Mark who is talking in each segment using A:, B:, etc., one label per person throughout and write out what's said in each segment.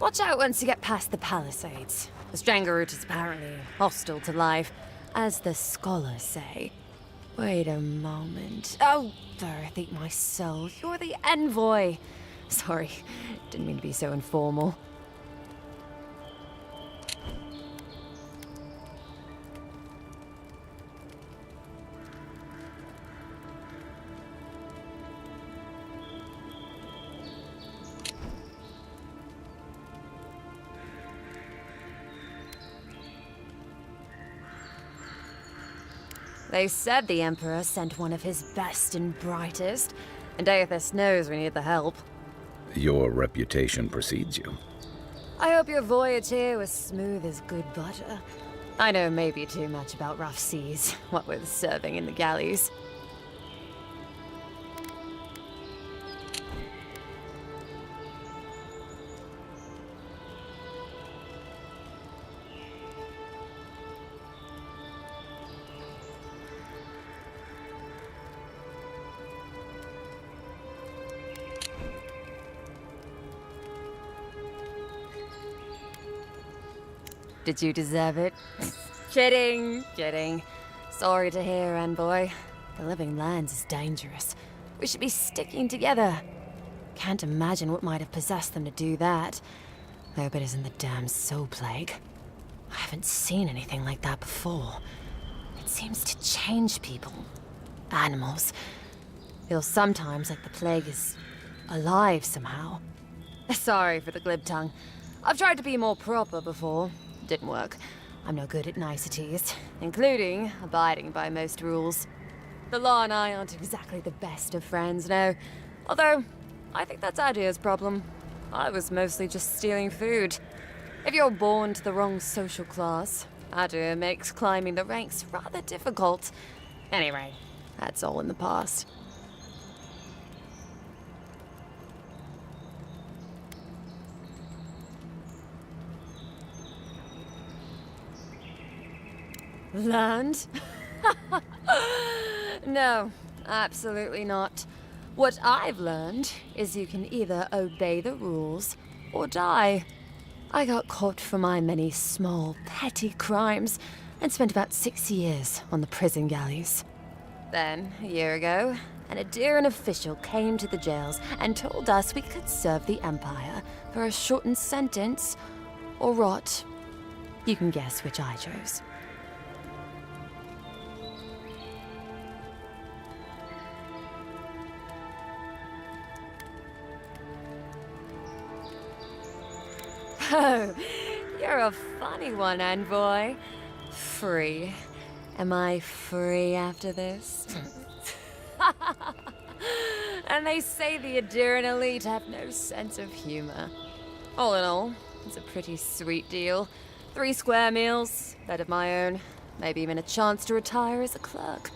A: Watch out once you get past the palisades. The Stranger route is apparently hostile to life, as the scholars say. Wait a moment. Oh, Earth, eat my soul. You're the envoy. Sorry, didn't mean to be so informal. They said the Emperor sent one of his best and brightest, and Aethys knows we need the help.
B: Your reputation precedes you.
A: I hope your voyage here was smooth as good butter. I know maybe too much about rough seas, what with serving in the galleys. Did you deserve it? Kidding, kidding. Sorry to hear, envoy. The living lands is dangerous. We should be sticking together. Can't imagine what might have possessed them to do that. I hope it isn't the damn soul plague. I haven't seen anything like that before. It seems to change people. Animals. Feels sometimes like the plague is alive somehow. Sorry for the glib tongue. I've tried to be more proper before. Didn't work. I'm no good at niceties, including abiding by most rules. The law and I aren't exactly the best of friends, no. Although, I think that's Adia's problem. I was mostly just stealing food. If you're born to the wrong social class, Adia makes climbing the ranks rather difficult. Anyway, that's all in the past. Learned? No, absolutely not. What I've learned is you can either obey the rules or die. I got caught for my many small, petty crimes and spent about 6 years on the prison galleys. Then, a year ago, an Adiran official came to the jails and told us we could serve the Empire for a shortened sentence or rot. You can guess which I chose. Oh, you're a funny one, envoy. Free. Am I free after this? And they say the Adiran elite have no sense of humor. All in all, it's a pretty sweet deal. 3 square meals, bed of my own, maybe even a chance to retire as a clerk.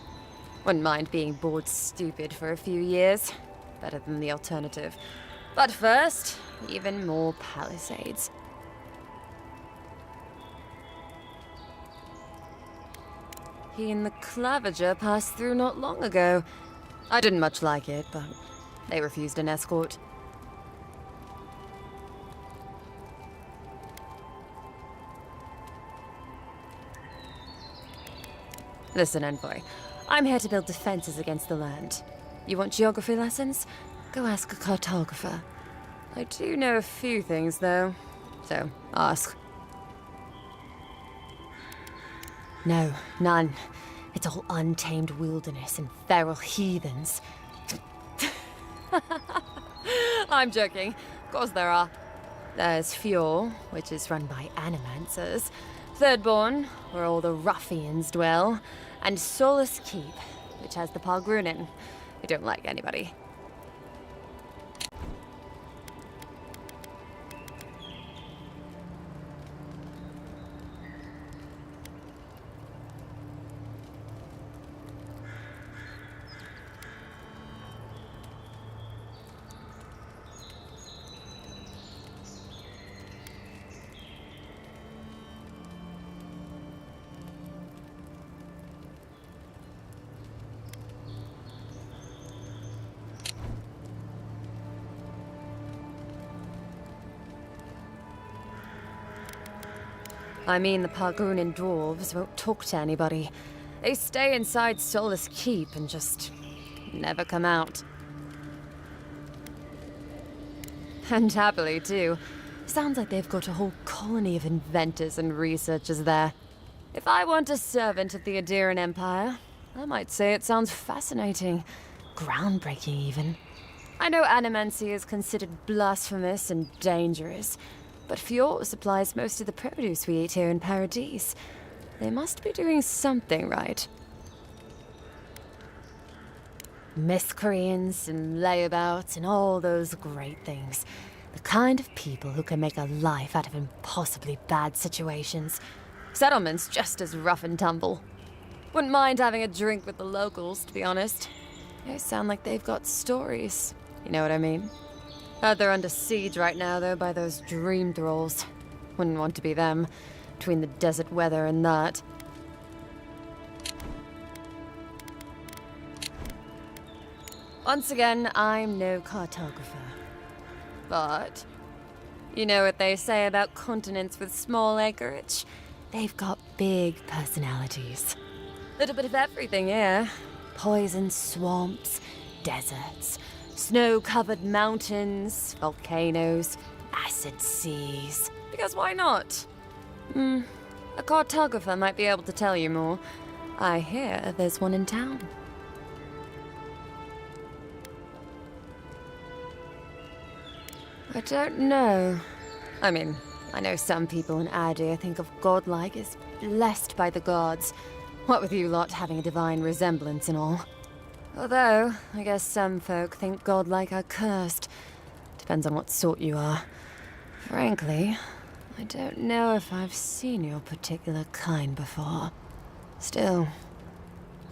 A: Wouldn't mind being bored stupid for a few years. Better than the alternative. But first, even more palisades. He and the Clavager passed through not long ago. I didn't much like it, but they refused an escort. Listen, envoy. I'm here to build defenses against the land. You want geography lessons? Go ask a cartographer. I do know a few things, though. So, ask. No, none. It's all untamed wilderness and feral heathens. I'm joking. Of course there are. There's Fjord, which is run by animancers. Thirdborn, where all the ruffians dwell. And Solus Keep, which has the Pargrunin, who don't like anybody. I mean, the Pargunan dwarves won't talk to anybody. They stay inside Solace Keep and just never come out. And happily, too. Sounds like they've got a whole colony of inventors and researchers there. If I want a servant of the Adiran Empire, I might say it sounds fascinating. Groundbreaking, even. I know animancy is considered blasphemous and dangerous, but Fjord supplies most of the produce we eat here in Paradise. They must be doing something right. Miscreants and layabouts and all those great things. The kind of people who can make a life out of impossibly bad situations. Settlements just as rough and tumble. Wouldn't mind having a drink with the locals, to be honest. They sound like they've got stories. You know what I mean? Heard they're under siege right now, though, by those dream thralls. Wouldn't want to be them, between the desert weather and that. Once again, I'm no cartographer. But you know what they say about continents with small acreage? They've got big personalities. Little bit of everything here. Poison swamps, deserts, snow-covered mountains, volcanoes, acid seas. Because why not? A cartographer might be able to tell you more. I hear there's one in town. I don't know. I mean, I know some people in Adir think of godlike as blessed by the gods. What with you lot having a divine resemblance and all. Although, I guess some folk think godlike are cursed. Depends on what sort you are. Frankly, I don't know if I've seen your particular kind before. Still,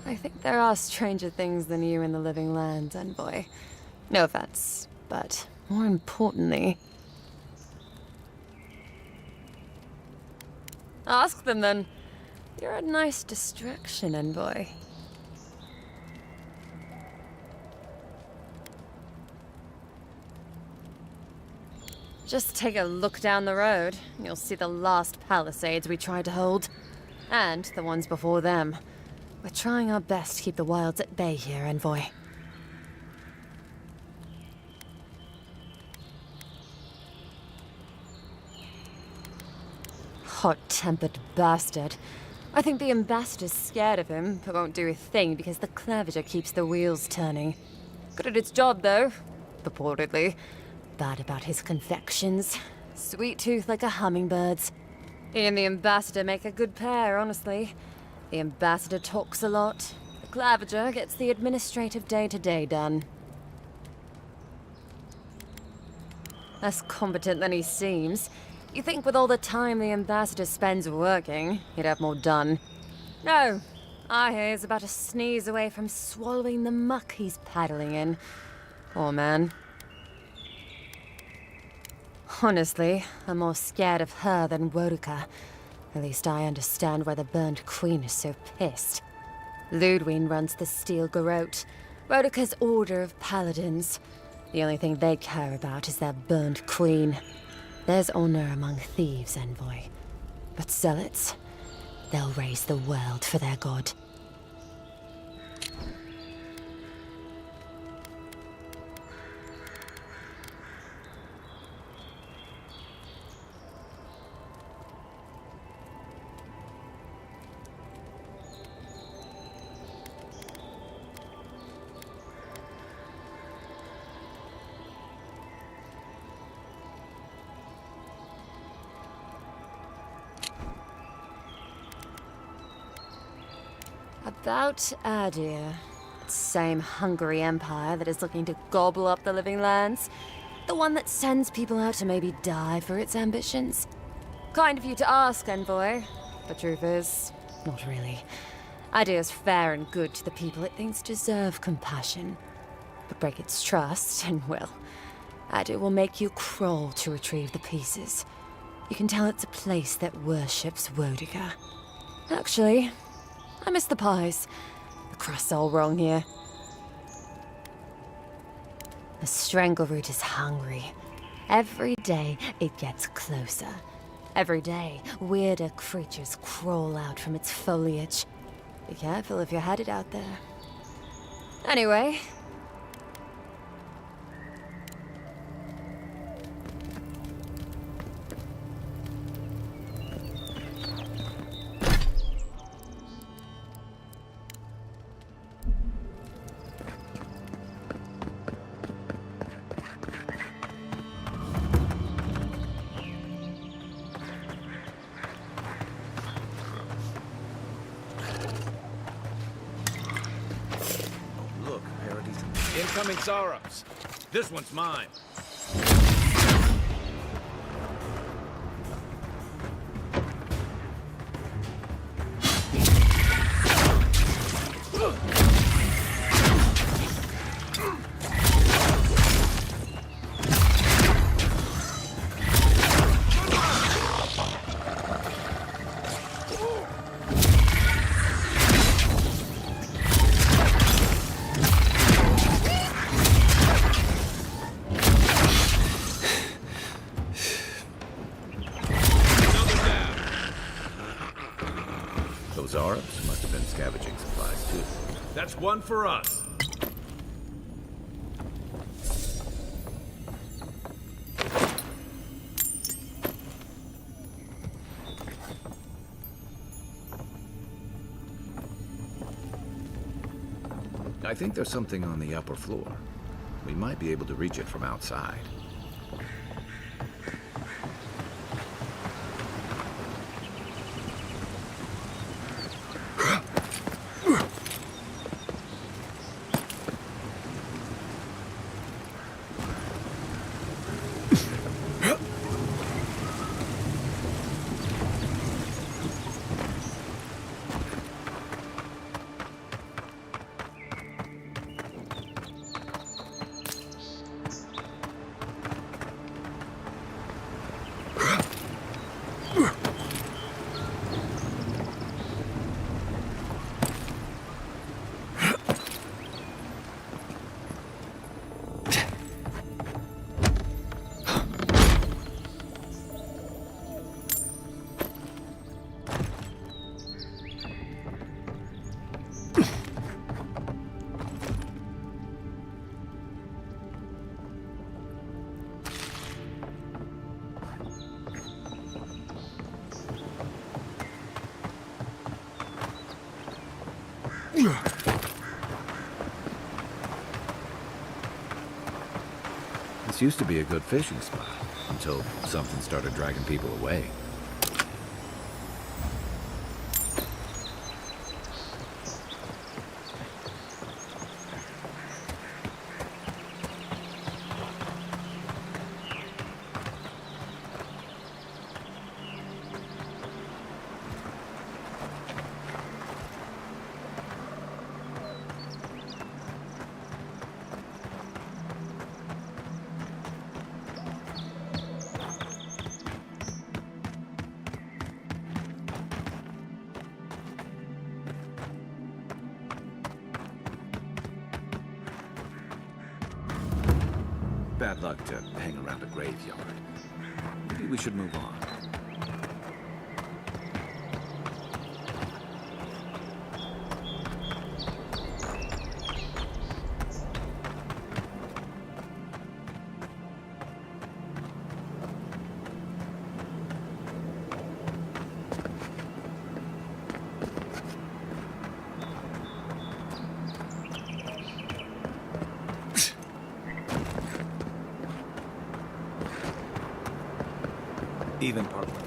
A: I think there are stranger things than you in the living lands, envoy. No offense, but more importantly... Ask them then. You're a nice distraction, envoy. Just take a look down the road, and you'll see the last palisades we tried to hold. And the ones before them. We're trying our best to keep the wilds at bay here, envoy. Hot-tempered bastard. I think the ambassador's scared of him, but won't do a thing because the claviger keeps the wheels turning. Good at its job, though. Purportedly. Bad about his confections. Sweet tooth like a hummingbird's. He and the ambassador make a good pair, honestly. The ambassador talks a lot. The claviger gets the administrative day-to-day done. Less competent than he seems. You think with all the time the ambassador spends working, he'd have more done. No, I hear he's about a sneeze away from swallowing the muck he's paddling in. Poor man. Honestly, I'm more scared of her than Wodika. At least I understand why the Burnt Queen is so pissed. Ludwig runs the Steel Garrote, Wodika's order of paladins. The only thing they care about is their Burnt Queen. There's honor among thieves, envoy. But zealots, they'll raise the world for their god. About Adir, same hungry empire that is looking to gobble up the living lands. The one that sends people out to maybe die for its ambitions. Kind of you to ask, envoy. But truth is, not really. Adir's fair and good to the people it thinks deserve compassion. But break its trust, and well, Adir will make you crawl to retrieve the pieces. You can tell it's a place that worships Wodika. Actually, I miss the pies. The crust's all wrong here. The Strangleroot is hungry. Every day it gets closer. Every day, weirder creatures crawl out from its foliage. Be careful if you're headed out there. Anyway.
C: Look, parodies. Incoming Saurups. This one's mine.
B: Those Aurups must have been scavenging supplies, too.
C: That's one for us.
B: I think there's something on the upper floor. We might be able to reach it from outside. This used to be a good fishing spot, until something started dragging people away. Bad luck to hang around a graveyard. Maybe we should move on. Even part of it.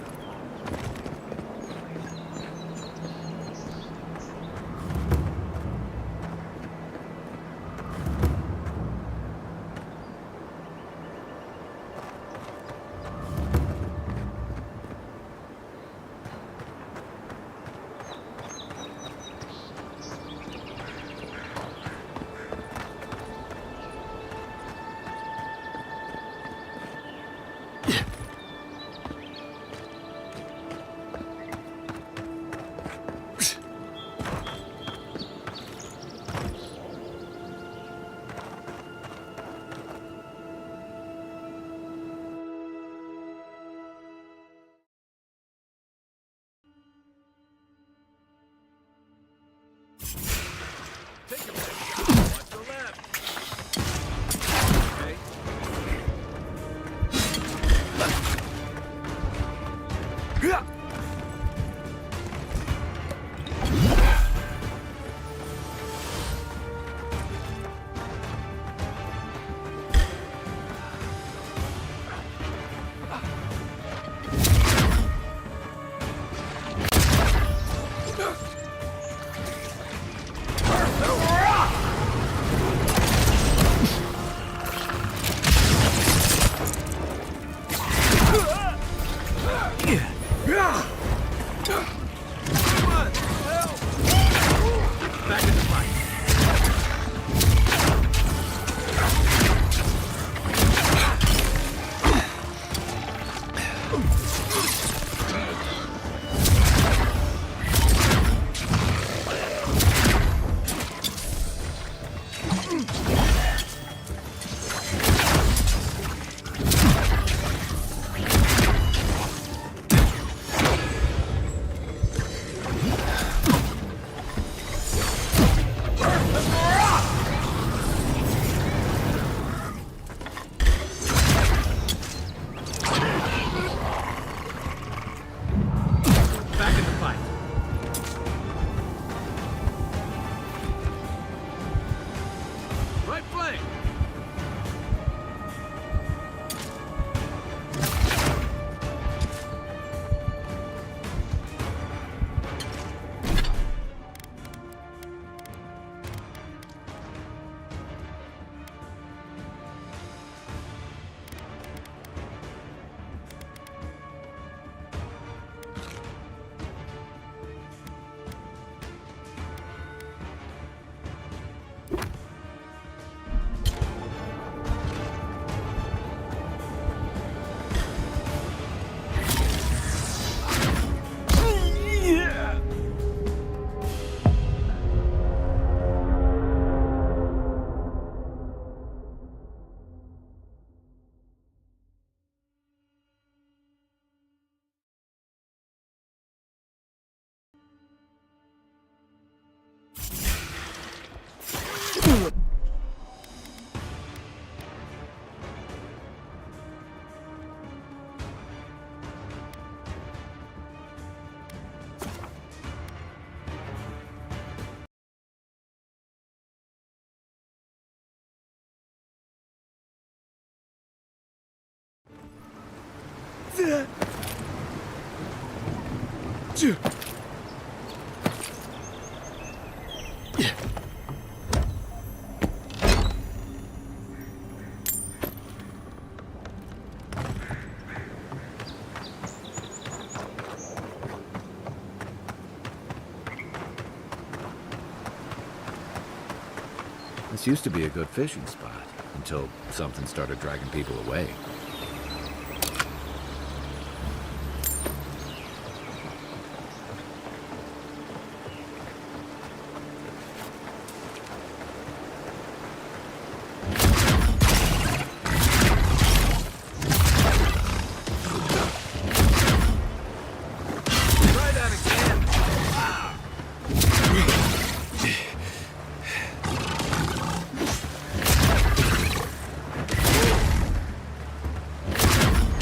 B: This used to be a good fishing spot, until something started dragging people away.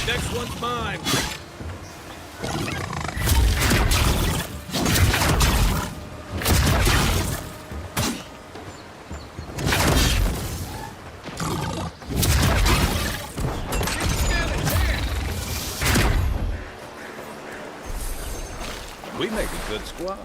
C: Next one's mine.
B: We make a good squad.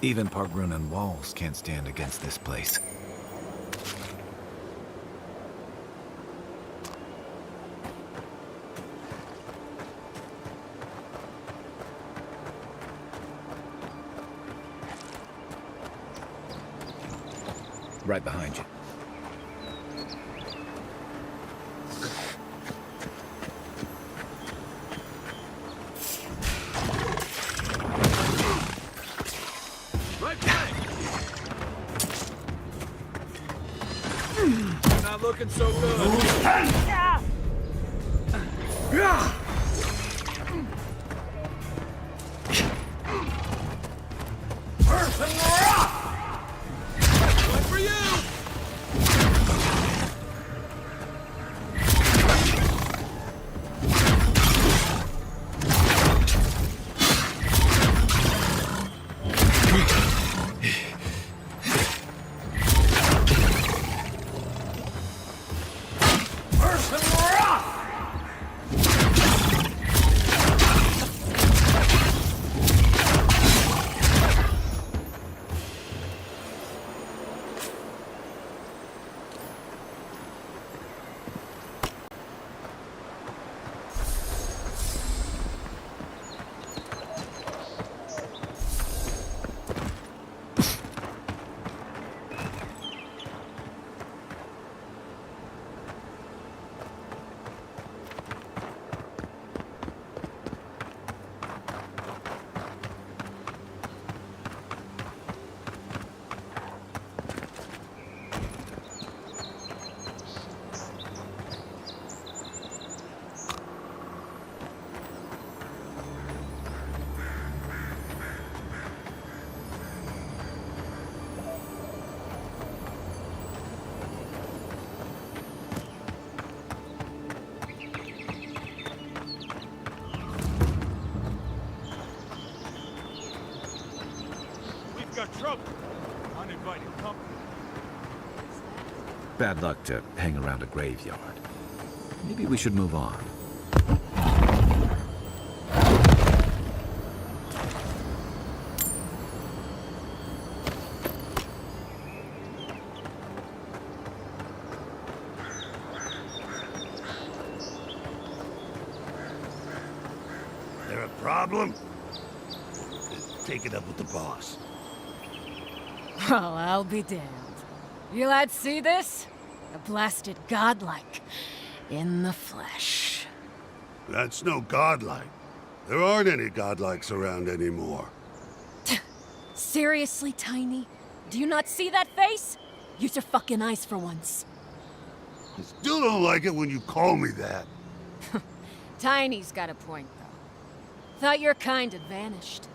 B: Even Pargrun and walls can't stand against this place. Right behind you.
C: Not looking so good. One for you. Got trouble. Uninvited company.
B: Bad luck to hang around a graveyard. Maybe we should move on.
D: There a problem? Take it up with the boss.
E: Well, I'll be damned. You lads see this? A blasted godlike. in the flesh.
D: That's no godlike. There aren't any godlikes around anymore.
E: Seriously, Tiny? Do you not see that face? Use your fucking eyes for once.
D: I still don't like it when you call me that.
E: Tiny's got a point, though. Thought your kind had vanished.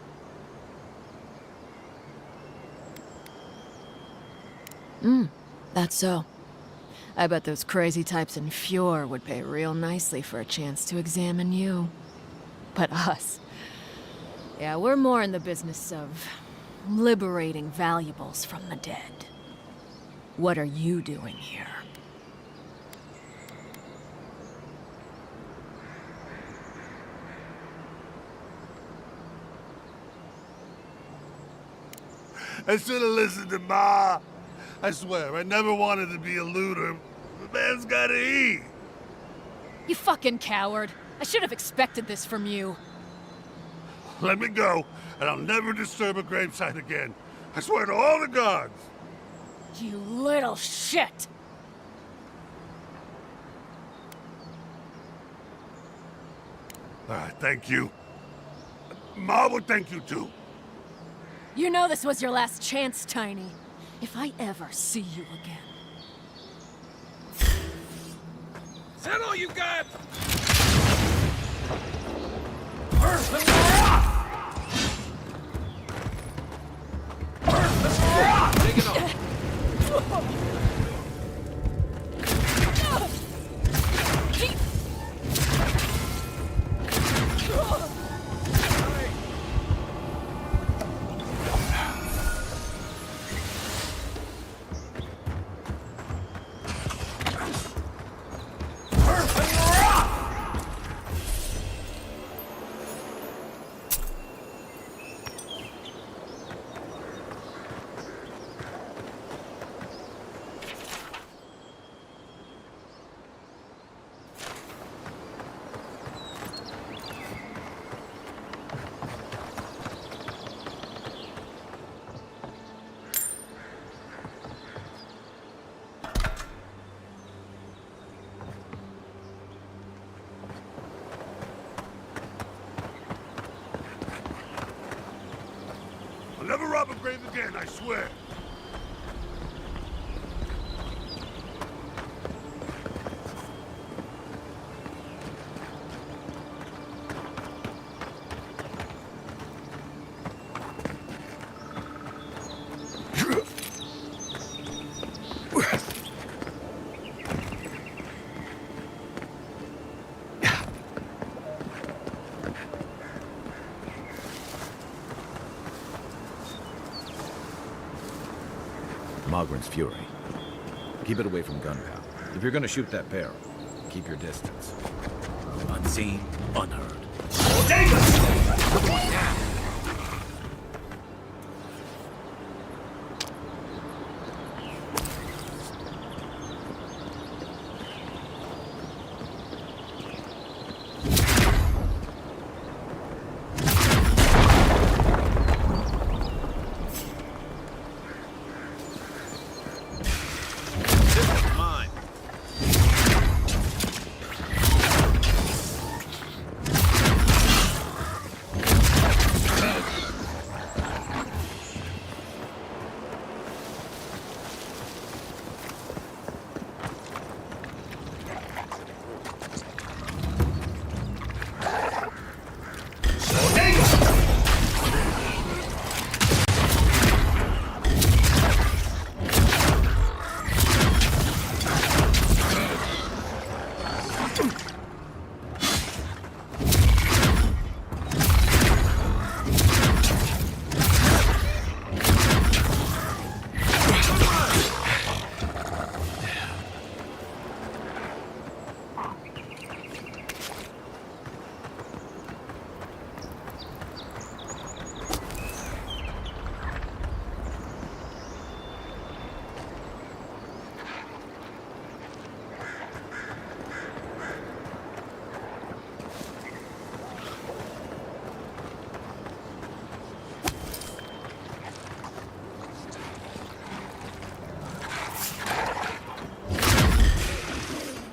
E: That's so. I bet those crazy types in Fjord would pay real nicely for a chance to examine you. But us... yeah, we're more in the business of liberating valuables from the dead. What are you doing here?
D: I should have listened to Ma. I swear, I never wanted to be a looter. The man's gotta eat.
E: You fucking coward. I should have expected this from you.
D: Let me go, and I'll never disturb a gravesite again. I swear to all the gods.
E: You little shit!
D: All right, thank you. Ma would thank you too.
E: You know this was your last chance, Tiny. If I ever see you again.
C: Is that all you got? Take it off.
D: I'll never rob a grave again, I swear.
B: Mogren's Fury. Keep it away from gunpowder. If you're gonna shoot that barrel, keep your distance. Unseen, unheard.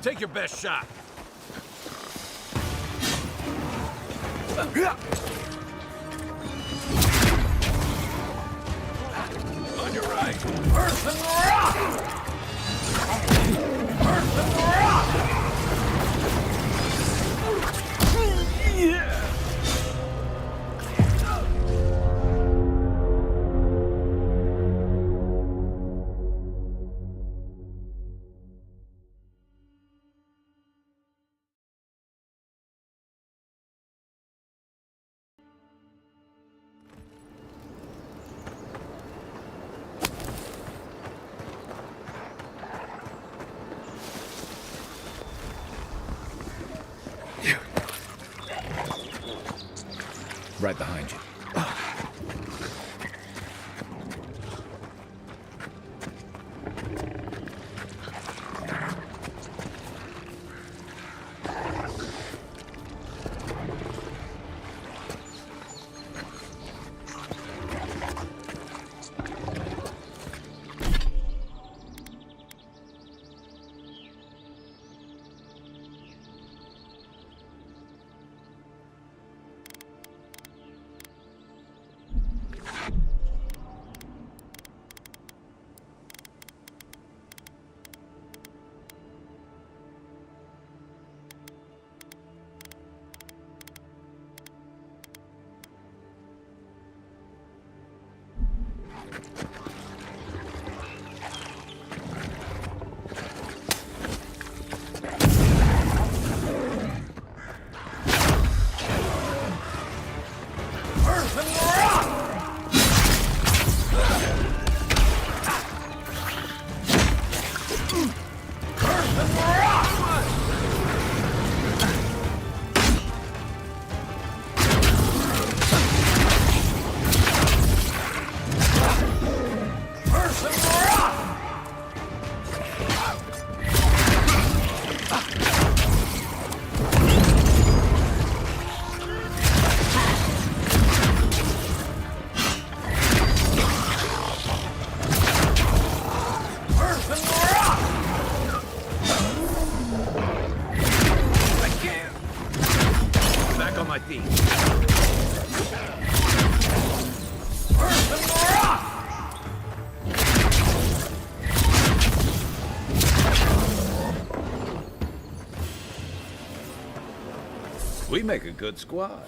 C: Take your best shot. On your right. Earth and rock! Earth and rock! Yeah!
B: Right behind you.
C: My feet.
B: We make a good squad.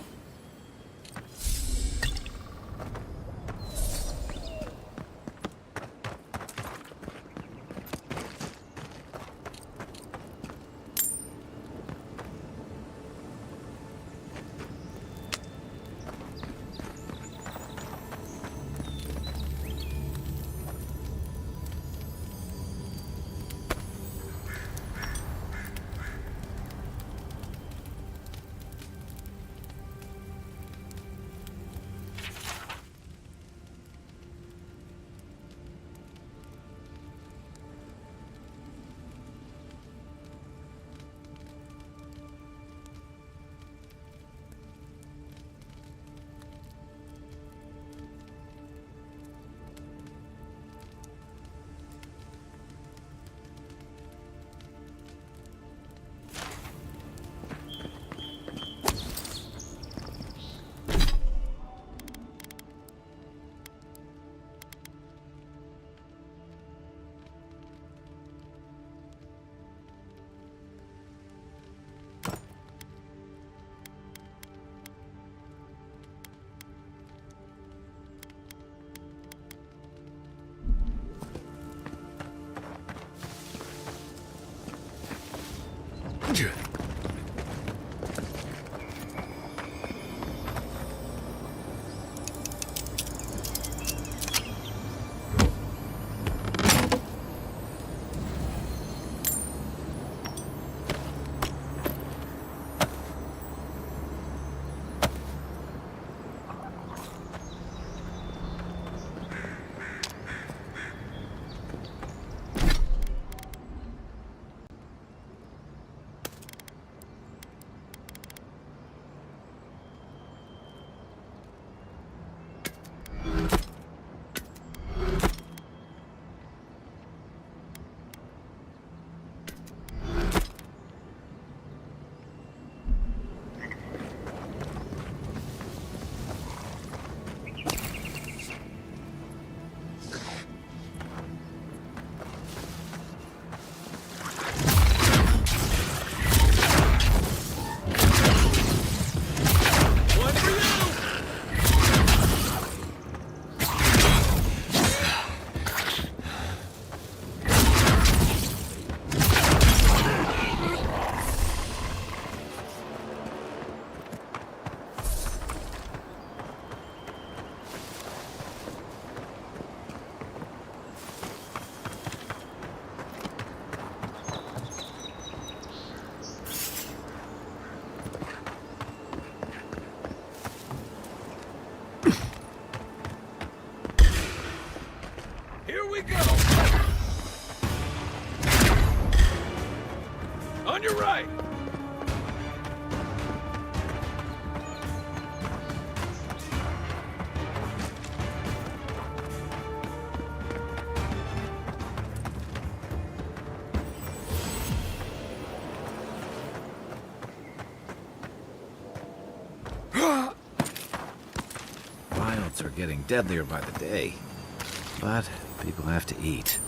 C: On your right!
B: Wilds are getting deadlier by the day. But people have to eat.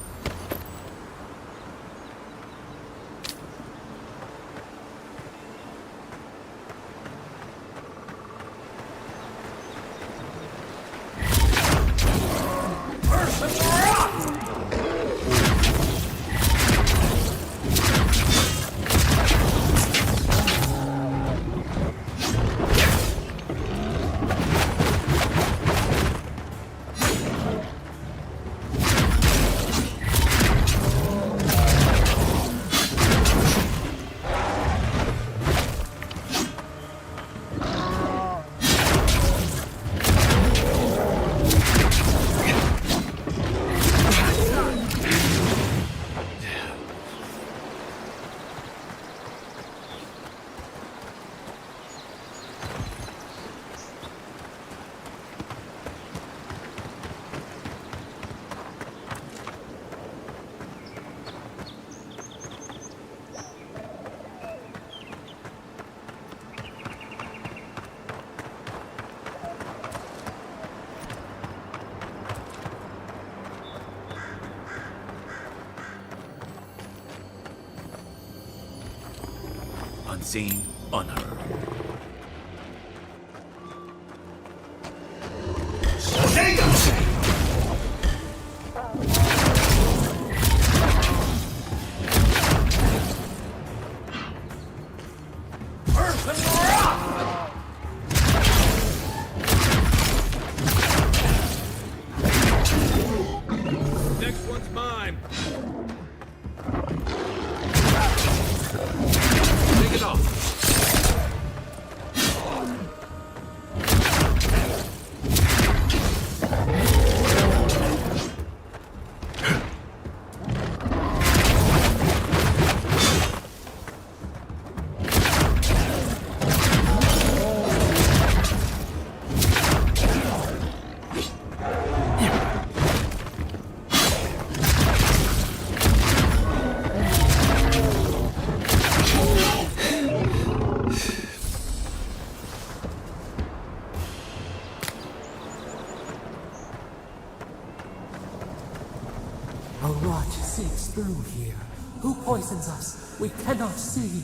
B: Unseen, unheard.
C: Next one's mine. Take it off.
F: A rot seeps through here. Who poisons us? We cannot see.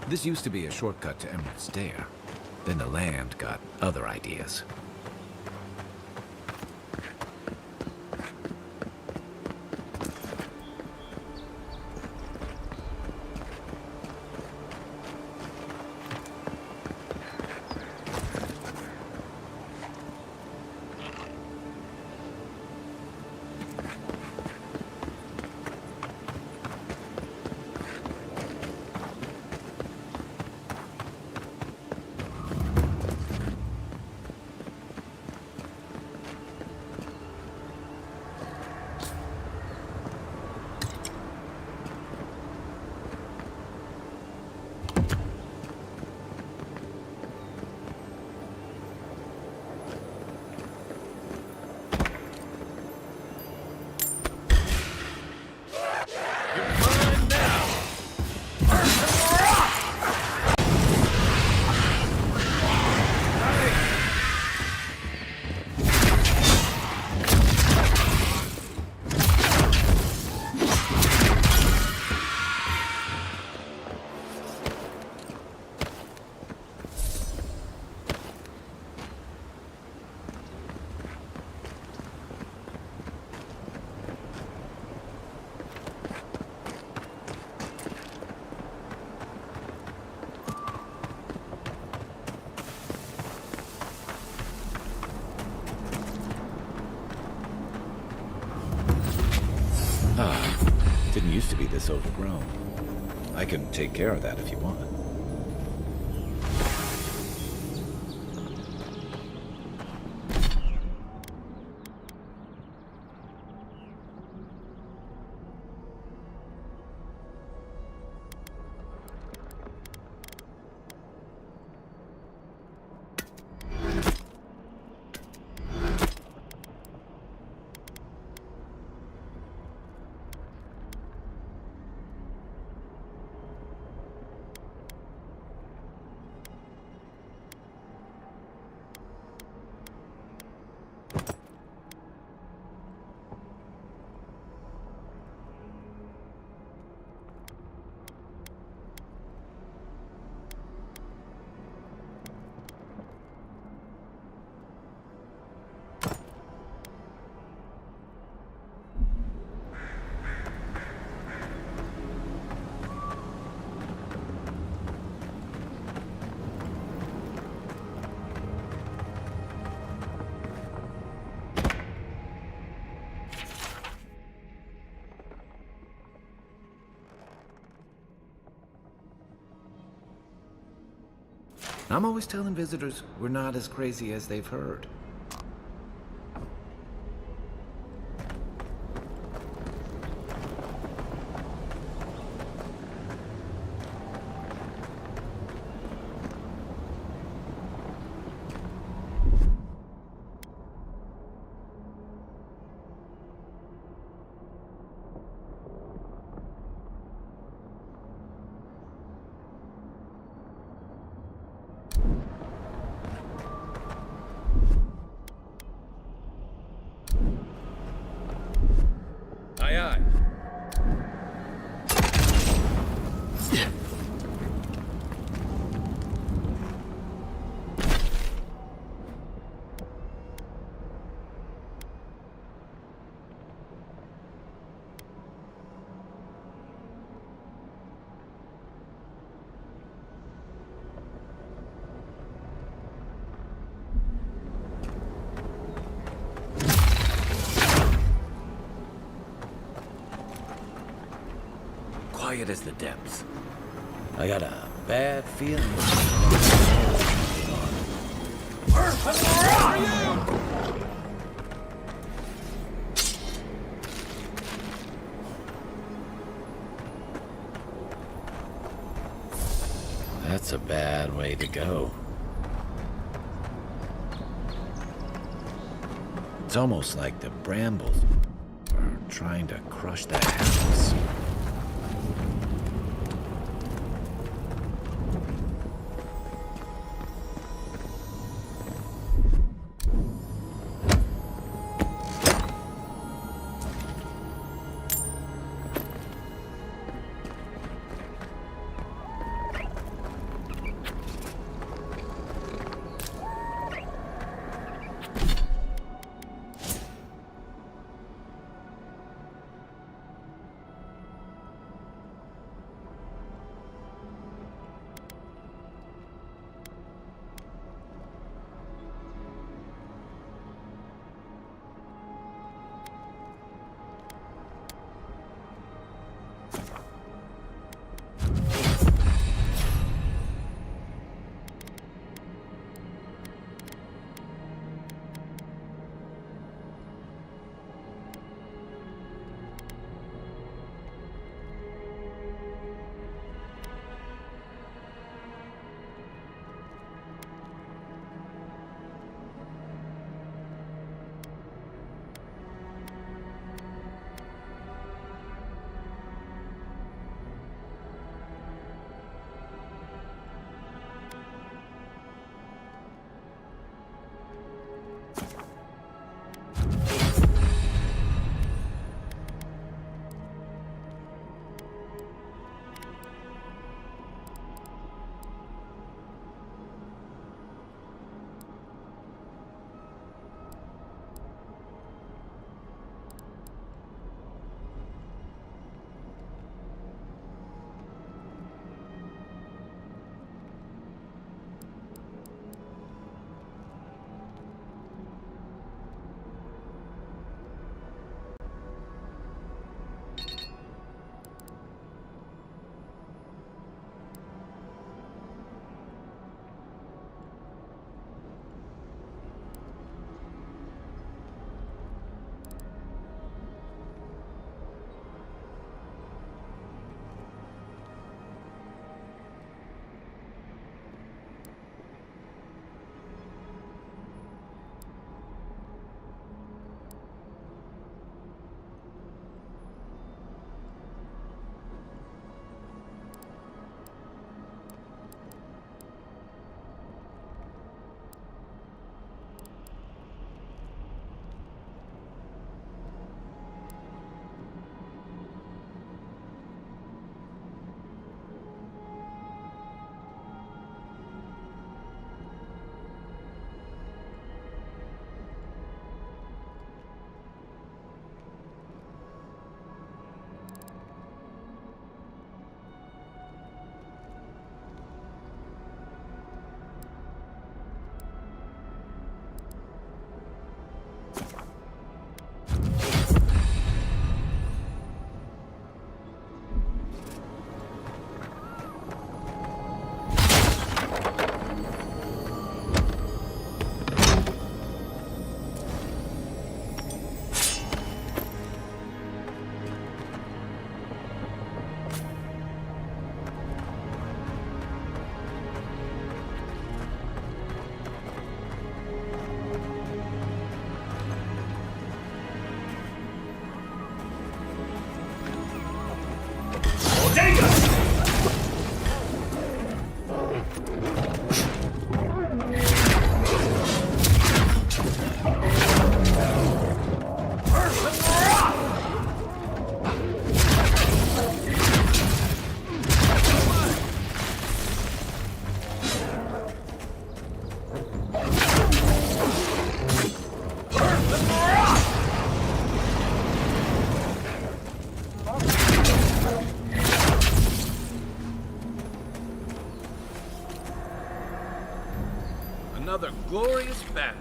B: This used to be a shortcut to Emerald Stair. Then the land got other ideas. Didn't used to be this overgrown. I can take care of that if you want. I'm always telling visitors we're not as crazy as they've heard.
C: Aye, aye.
B: Quiet as the depths. I got a bad feeling. That's a bad way to go. It's almost like the brambles are trying to crush that house.
C: glorious battle.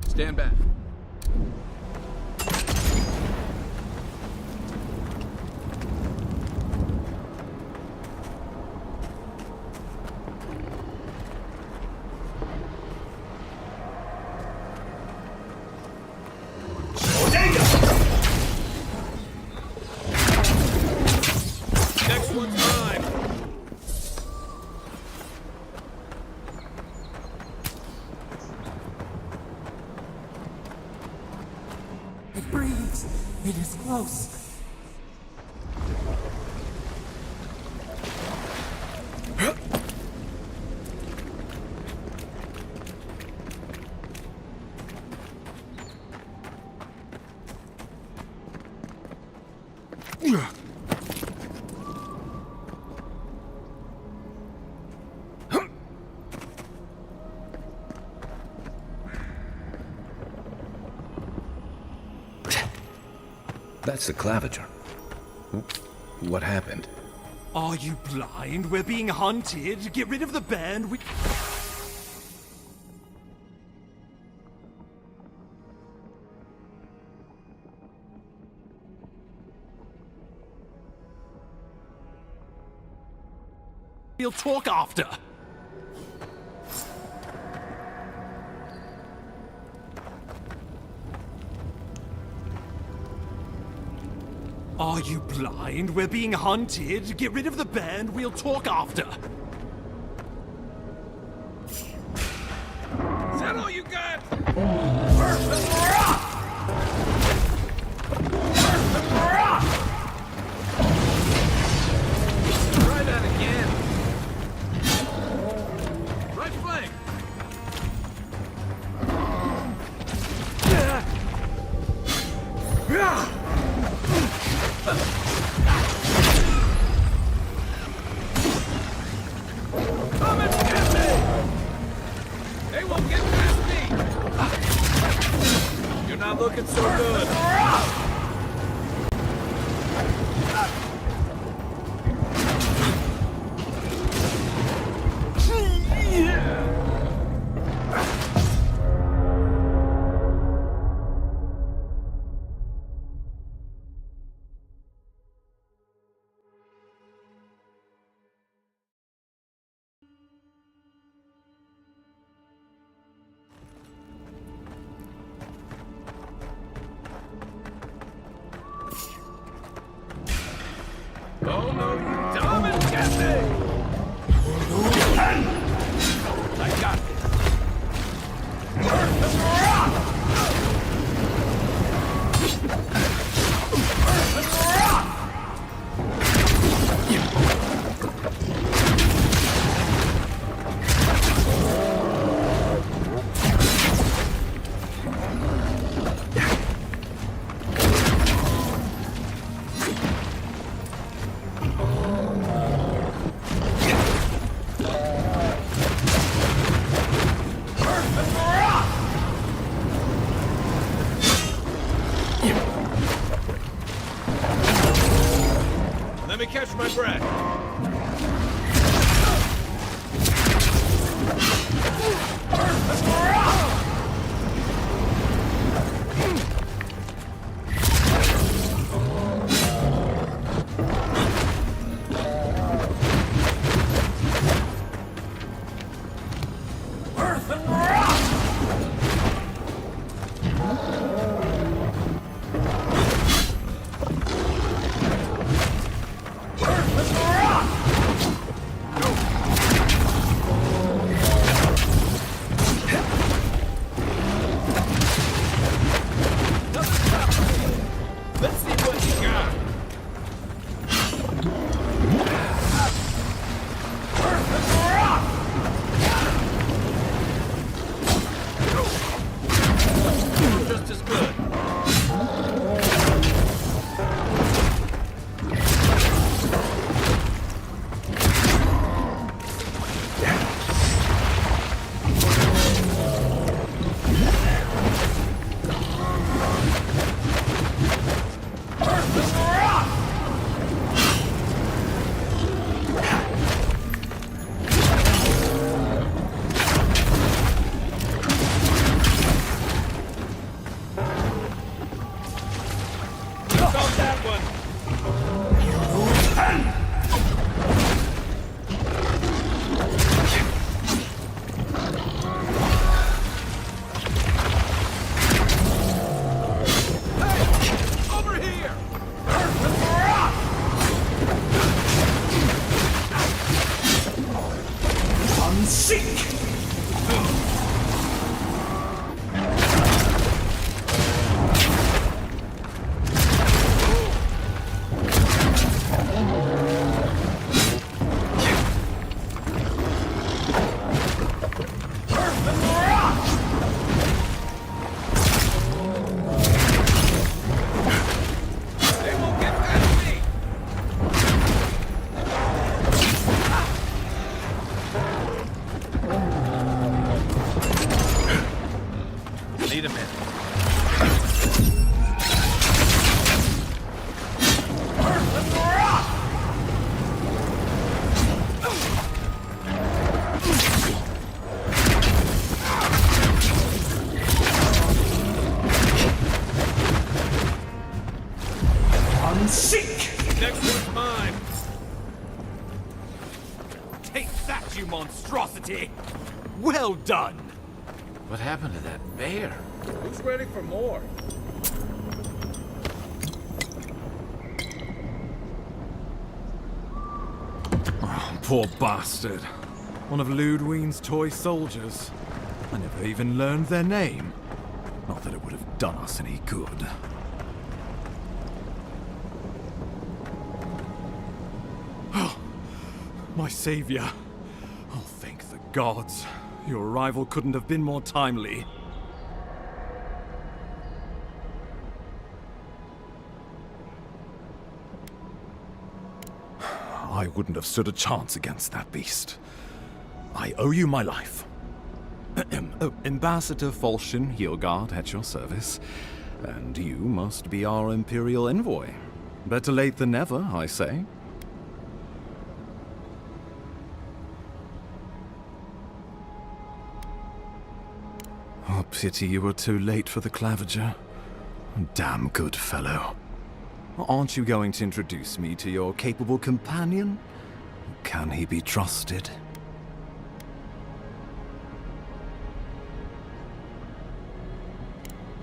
C: Stand back. Next one's mine.
F: It breathes. It is close.
B: That's the claviger. What happened?
G: Are you blind? We're being hunted. Get rid of the band. We'll talk after. Are you blind? We're being hunted. Get rid of the band. We'll talk after.
C: Is that all you got? Try that again. Right flank. Come and get me! They won't get past me! You're not looking so good. Oh no, you dumb and get me! I got this. Let me catch my breath.
G: city. Well done.
B: What happened to that bear?
C: Who's ready for more?
G: Poor bastard. One of Ludwine's toy soldiers. I never even learned their name. Not that it would have done us any good. Oh, my savior. Oh, thank the gods. Your arrival couldn't have been more timely. I wouldn't have stood a chance against that beast. I owe you my life. Ambassador Falchion Heelguard at your service. And you must be our Imperial envoy. Better late than never, I say. Oh, pity you were too late for the Claviger. Damn good fellow. Aren't you going to introduce me to your capable companion? Can he be trusted?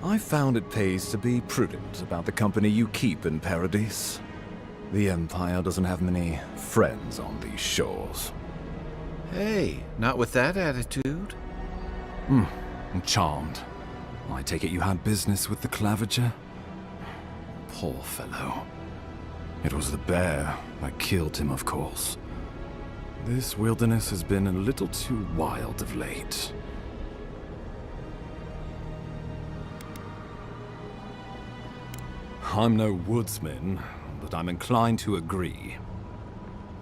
G: I found it pays to be prudent about the company you keep in Paradise. The Empire doesn't have many friends on these shores.
B: Hey, not with that attitude.
G: I'm charmed. I take it you had business with the Claviger? Poor fellow. It was the bear that killed him, of course. This wilderness has been a little too wild of late. I'm no woodsman, but I'm inclined to agree.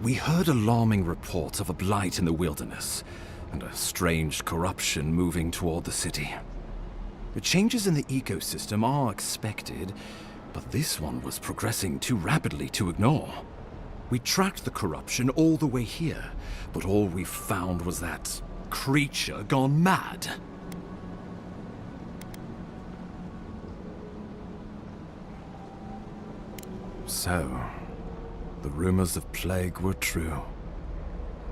G: We heard alarming reports of a blight in the wilderness, and a strange corruption moving toward the city. The changes in the ecosystem are expected, but this one was progressing too rapidly to ignore. We tracked the corruption all the way here, but all we found was that creature gone mad. So, the rumors of plague were true.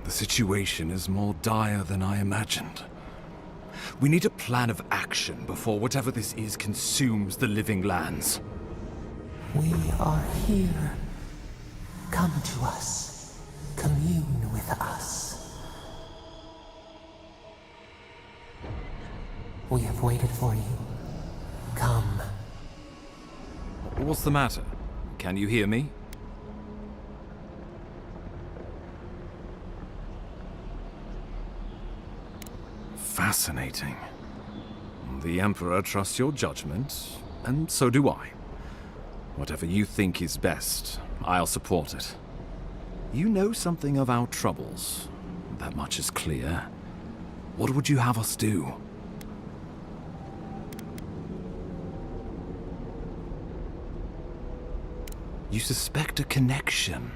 G: The situation is more dire than I imagined. We need a plan of action before whatever this is consumes the living lands.
F: We are here. Come to us. Commune with us. We have waited for you. Come.
G: What's the matter? Can you hear me? Fascinating. The Emperor trusts your judgment, and so do I. Whatever you think is best, I'll support it. You know something of our troubles. That much is clear. What would you have us do? You suspect a connection.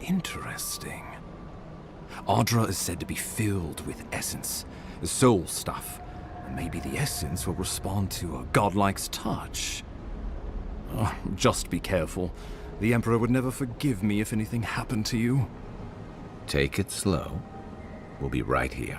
G: Interesting. Ardra is said to be filled with essence, soul stuff, and maybe the essence will respond to a godlike's touch. Oh, just be careful. The Emperor would never forgive me if anything happened to you.
B: Take it slow. We'll be right here.